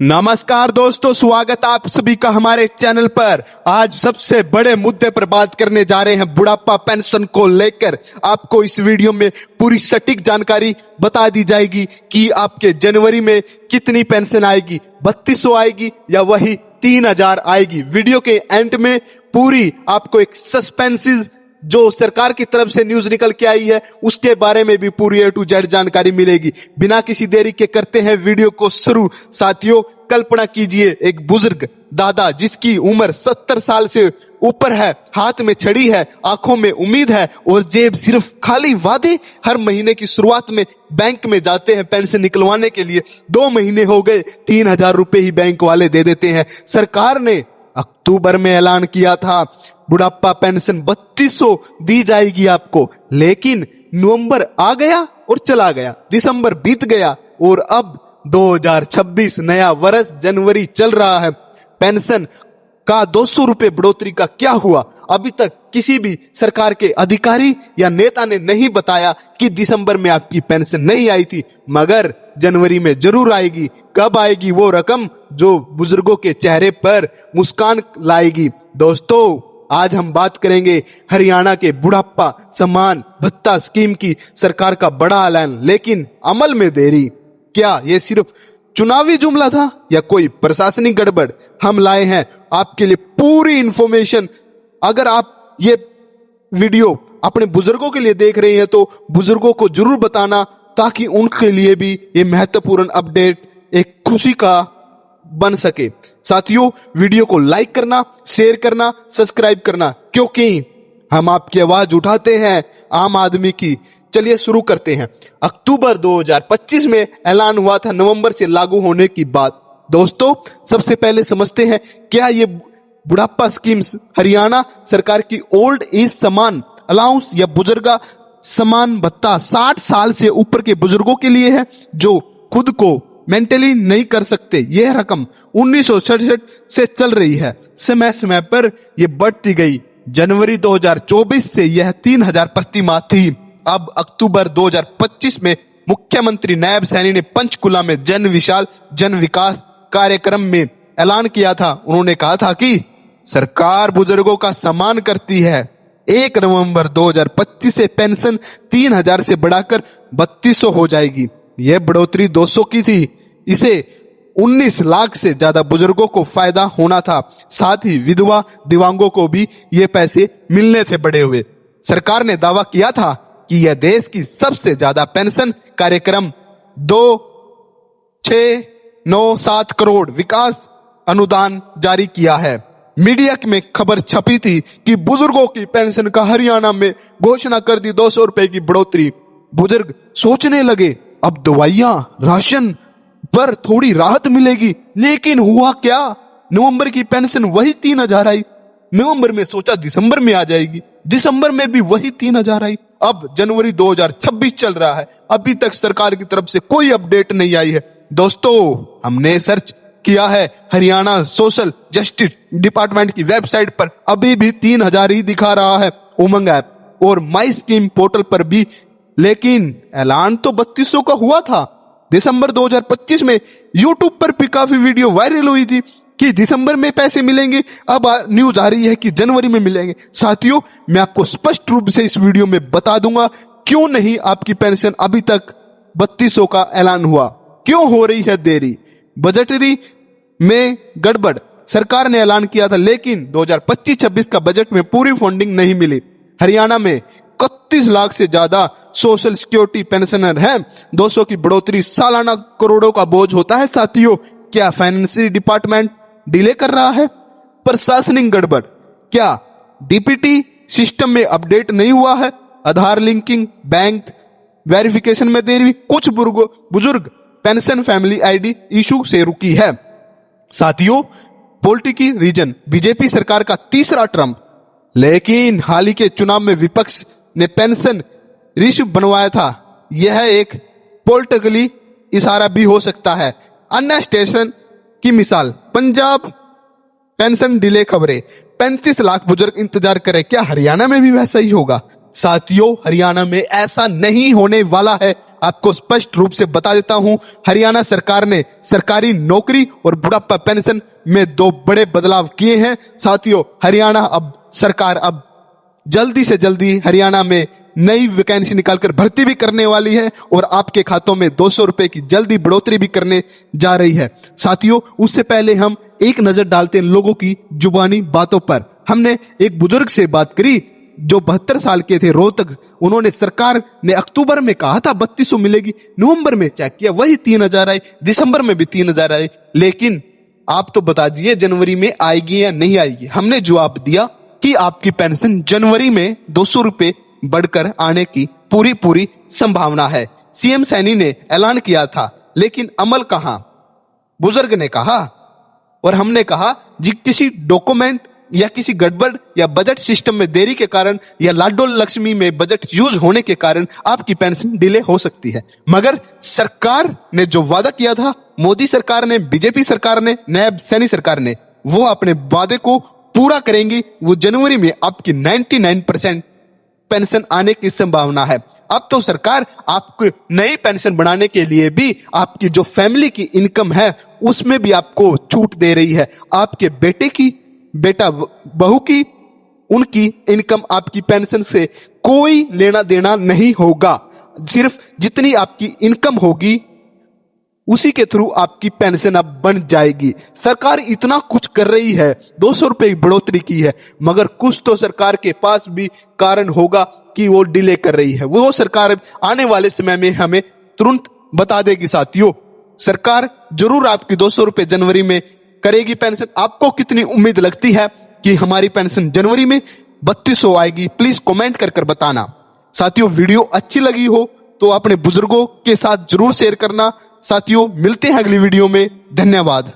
नमस्कार दोस्तों, स्वागत आप सभी का हमारे चैनल पर। आज सबसे बड़े मुद्दे पर बात करने जा रहे हैं, बुढ़ापा पेंशन को लेकर। आपको इस वीडियो में पूरी सटीक जानकारी बता दी जाएगी कि आपके जनवरी में कितनी पेंशन आएगी, 3200 आएगी या वही 3000 आएगी। वीडियो के एंड में पूरी आपको एक सस्पेंसिव जो सरकार की तरफ से न्यूज निकल के आई है उसके बारे में भी पूरी A to Z जानकारी मिलेगी। बिना किसी देरी के करते हैं वीडियो को शुरू। साथियों, कल्पना कीजिए एक बुजुर्ग दादा जिसकी उम्र 70 साल से ऊपर है, हाथ में छड़ी है, आंखों में उम्मीद है और जेब सिर्फ खाली वादे। हर महीने की शुरुआत में बैंक में जाते हैं पेंशन निकलवाने के लिए। 2 महीने हो गए, 3000 रुपए ही बैंक वाले दे देते हैं। सरकार ने अक्टूबर में ऐलान किया था बुढ़ापा पेंशन 3200 दी जाएगी आपको, लेकिन नवंबर आ गया और चला गया, दिसंबर बीत गया और अब 2026 नया वर्ष जनवरी चल रहा है। पेंशन का 200 रुपए बढ़ोतरी का क्या हुआ? अभी तक किसी भी सरकार के अधिकारी या नेता ने नहीं बताया कि दिसंबर में आपकी पेंशन नहीं आई थी, मगर जनवरी में जरूर आएगी। कब आएगी वो रकम जो बुजुर्गों के चेहरे पर मुस्कान लाएगी? दोस्तों, आज हम बात करेंगे हरियाणा के बुढ़ापा सम्मान भत्ता स्कीम की। सरकार का बड़ा ऐलान, लेकिन अमल में देरी। क्या ये सिर्फ चुनावी जुमला था या कोई प्रशासनिक गड़बड़? हम लाए हैं आपके लिए पूरी इंफॉर्मेशन। अगर आप ये वीडियो अपने बुजुर्गों के लिए देख रहे हैं तो बुजुर्गों को जरूर बताना, ताकि उनके लिए भी ये महत्वपूर्ण अपडेट एक खुशी का बन सके। साथियों, वीडियो को लाइक करना, शेयर करना, सब्सक्राइब करना, क्योंकि हम आपकी आवाज उठाते हैं आम आदमी की। चलिए शुरू करते हैं। अक्टूबर 2025 में ऐलान हुआ था नवंबर से लागू होने की बात। दोस्तों, सबसे पहले समझते हैं क्या ये बुढ़ापा स्कीम्स हरियाणा सरकार की ओल्ड एज सम्मान अलाउंस या बुजुर्ग सम्मान भत्ता 60 साल से ऊपर के बुजुर्गों के लिए है जो खुद को मेंटली नहीं कर सकते। यह रकम 1967 से चल रही है। समय समय पर यह बढ़ती गई। जनवरी 2024 से यह 3000 प्रति माह थी। अब अक्टूबर 2025 में मुख्यमंत्री नायब सैनी ने पंचकुला में जन विशाल जन विकास कार्यक्रम में ऐलान किया था। उन्होंने कहा था कि सरकार बुजुर्गों का सम्मान करती है। 1 नवंबर 2025 से पेंशन 3000 से बढ़ाकर 3200 हो जाएगी। यह बढ़ोतरी 200 की थी। इसे 19 लाख से ज्यादा बुजुर्गों को फायदा होना था। साथ ही विधवा दिव्यांगों को भी ये पैसे मिलने थे बढ़े हुए। सरकार ने दावा किया था कि यह देश की सबसे ज्यादा पेंशन कार्यक्रम 2,697 करोड़ विकास अनुदान जारी किया है। मीडिया में खबर छपी थी कि बुजुर्गों की पेंशन का हरियाणा में घोषणा कर दी 200 रुपए की बढ़ोतरी। बुजुर्ग सोचने लगे अब दवाइयां राशन पर थोड़ी राहत मिलेगी, लेकिन हुआ क्या? नवंबर की पेंशन वही 3000 आई। नवंबर में सोचा दिसंबर में आ जाएगी, दिसंबर में भी वही 3000 आई। अब जनवरी 2026 चल रहा है, अभी तक सरकार की तरफ से कोई अपडेट नहीं आई है। दोस्तों, हमने सर्च किया है हरियाणा सोशल जस्टिस डिपार्टमेंट की वेबसाइट पर, अभी भी 3000 ही दिखा रहा है उमंग ऐप और माई स्कीम पोर्टल पर भी, लेकिन ऐलान तो 3200 का हुआ था। दिसंबर 2025 में यूट्यूब पर भी काफी वीडियो वायरल हुई थी कि दिसंबर में पैसे मिलेंगे। अब न्यूज आ रही है कि जनवरी में मिलेंगे। साथियों, मैं आपको स्पष्ट रूप से इस वीडियो में बता दूंगा क्यों नहीं आपकी पेंशन अभी तक 3200 का ऐलान हुआ, क्यों हो रही है देरी। बजटरी में गड़बड़। सरकार ने ऐलान किया था, लेकिन 2025-26 का बजट में पूरी फंडिंग नहीं मिली। हरियाणा में 31 लाख से ज्यादा सोशल सिक्योरिटी पेंशनर हैं। 200 की बढ़ोतरी सालाना करोड़ों का बोझ होता है। साथियों, क्या फाइनेंशियल डिपार्टमेंट डिले कर रहा है? प्रशासनिक गड़बड़। क्या डीपीटी सिस्टम में अपडेट नहीं हुआ है? आधार लिंकिंग, बैंक वेरिफिकेशन में देरी। कुछ बुजुर्ग पेंशन फैमिली आईडी इशू से रुकी है। साथियों, पॉलिटिकल रीजन बीजेपी सरकार का तीसरा टर्म, लेकिन हाल ही के चुनाव में विपक्ष ने पेंशन रिश्व बनवाया था। यह एक पॉलिटिकली इशारा भी हो सकता है। अन्य स्टेशन की मिसाल पंजाब पेंशन डिले खबरें। 35 लाख बुजुर्ग इंतजार करें, क्या हरियाणा में भी वैसा ही होगा? साथियों, हरियाणा में ऐसा नहीं होने वाला है। आपको स्पष्ट रूप से बता देता हूं, हरियाणा सरकार ने सरकारी नौकरी और बुढ़ापा पेंशन में 2 बड़े बदलाव किए हैं। साथियों, हरियाणा सरकार अब जल्दी से जल्दी हरियाणा में नई वैकेंसी निकालकर भर्ती भी करने वाली है और आपके खातों में 200 रुपए की जल्दी बढ़ोतरी भी करने जा रही है। साथियों, उससे पहले हम एक नजर डालते हैं लोगों की जुबानी बातों पर। हमने एक बुजुर्ग से बात करी जो 72 साल के थे, रोहतक। उन्होंने सरकार ने अक्टूबर में कहा था 3200 मिलेगी, नवंबर में चेक किया वही 3000 आए, दिसंबर में भी 3000 आए। लेकिन आप तो बता दीजिए जनवरी में आएगी या नहीं आएगी। हमने जवाब दिया कि आपकी पेंशन जनवरी में 200 रुपए बढ़कर आने की पूरी संभावना है। सीएम सैनी ने ऐलान किया था, लेकिन अमल कहां, बुजुर्ग ने कहा। और हमने कहा जी किसी डॉक्यूमेंट या किसी गड़बड़ या बजट सिस्टम में देरी के कारण या लाडो लक्ष्मी में बजट यूज होने के कारण आपकी पेंशन डिले हो सकती है। मगर सरकार ने जो वादा किया था, मोदी सरकार ने, बीजेपी सरकार ने, नायब सैनी सरकार ने, वो अपने वादे को पूरा करेंगी। वो जनवरी में आपकी 99% पेंशन आने की संभावना है। अब तो सरकार आपको नई पेंशन बनाने के लिए भी आपकी जो फैमिली की इनकम है उसमें भी आपको छूट दे रही है। आपके बेटा बहू की, उनकी इनकम आपकी पेंशन से कोई लेना देना नहीं होगा। सिर्फ जितनी आपकी इनकम होगी उसी के थ्रू आपकी पेंशन अब बन जाएगी। सरकार इतना कुछ कर रही है, 200 रुपए की बढ़ोतरी की है, मगर कुछ तो सरकार के पास भी कारण होगा कि वो डिले कर रही है। वो सरकार आने वाले समय में हमें तुरंत बता देगी। साथियों, सरकार जरूर आपकी 200 रुपए जनवरी में करेगी पेंशन। आपको कितनी उम्मीद लगती है कि हमारी पेंशन जनवरी में 3200 आएगी? प्लीज कमेंट कर बताना। साथियों, वीडियो अच्छी लगी हो तो अपने बुजुर्गों के साथ जरूर शेयर करना। साथियों, मिलते हैं अगली वीडियो में। धन्यवाद।